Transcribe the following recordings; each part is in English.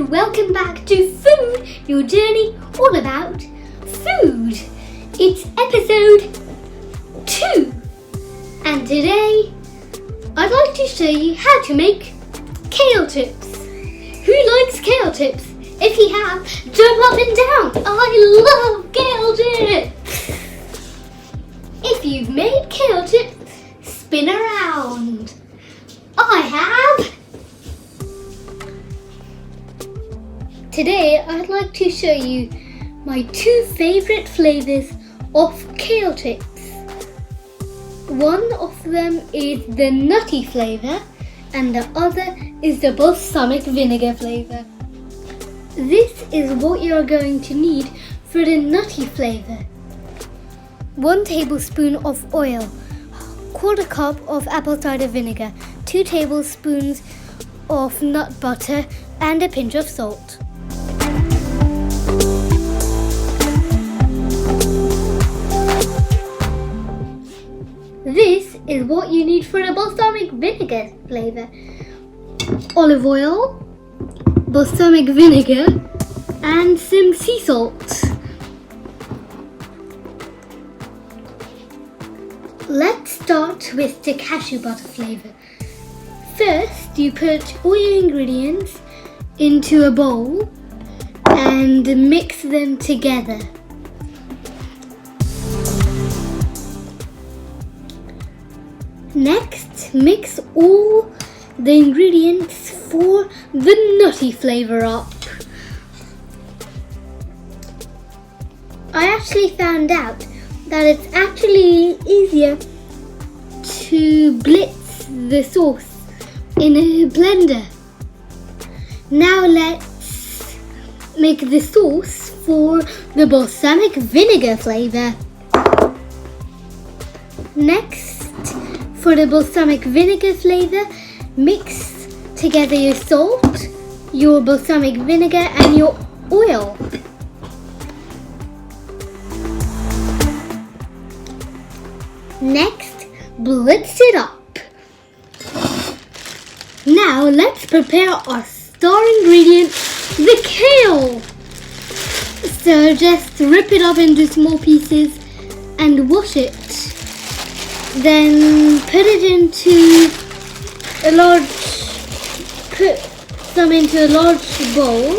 and welcome back to Food, your journey all about food. It's episode 2 and today I'd like to show you how to make kale chips. Who likes kale chips? If you have, jump up and down. I love kale chips. If you've made kale chips, spin around. I have. Today I'd like to show you my 2 favourite flavours of kale chips. One of them is the nutty flavour and the other is the balsamic vinegar flavour. This is what you're going to need for the nutty flavour. 1 tablespoon of oil, 1/4 cup of apple cider vinegar, 2 tablespoons of nut butter and a pinch of salt. This is what you need for the balsamic vinegar flavour. Olive oil, balsamic vinegar and some sea salt. Let's start with the cashew butter flavour. First, you put all your ingredients into a bowl and mix them together. Next, mix all the ingredients for the nutty flavour up. I actually found out that it's actually easier to blitz the sauce in a blender. Now let's make the sauce for the balsamic vinegar flavour. Next, for the balsamic vinegar flavour, mix together your salt, your balsamic vinegar and your oil. Next, blitz it up. Now let's prepare our star ingredient, the kale. So just rip it up into small pieces and wash it. Then put some into a large bowl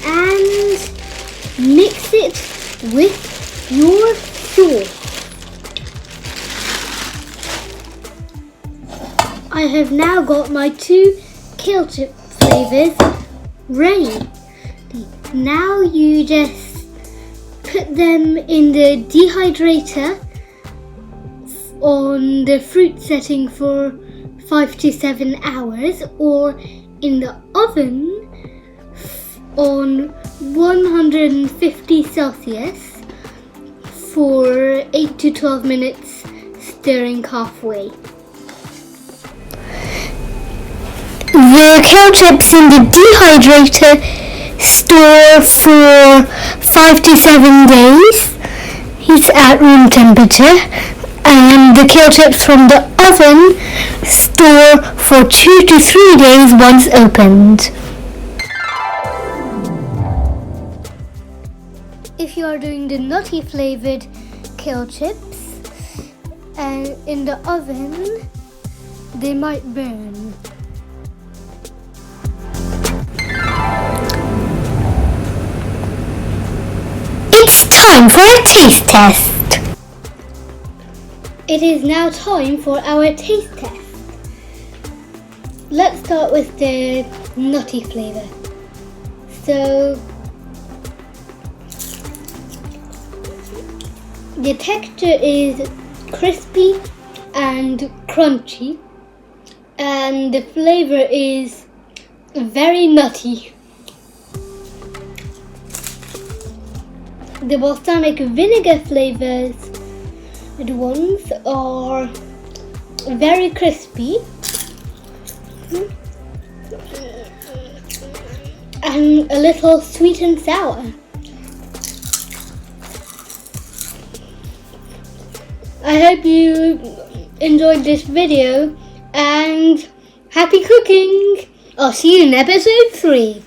and mix it with your sauce. I have now got my 2 kale chip flavours ready. Now you just put them in the dehydrator on the fruit setting for 5 to 7 hours or in the oven on 150 Celsius for 8 to 12 minutes, stirring halfway. The kale chips in the dehydrator store for 5 to 7 days. It's at room temperature. And the kale chips from the oven store for 2 to 3 days once opened. If you are doing the nutty flavoured kale chips in the oven, they might burn. It's time for a taste test. It is now time for our taste test. Let's start with the nutty flavour. So, the texture is crispy and crunchy, and the flavour is very nutty. The balsamic vinegar flavours, the ones are very crispy and a little sweet and sour. I hope you enjoyed this video and happy cooking! I'll see you in episode 3.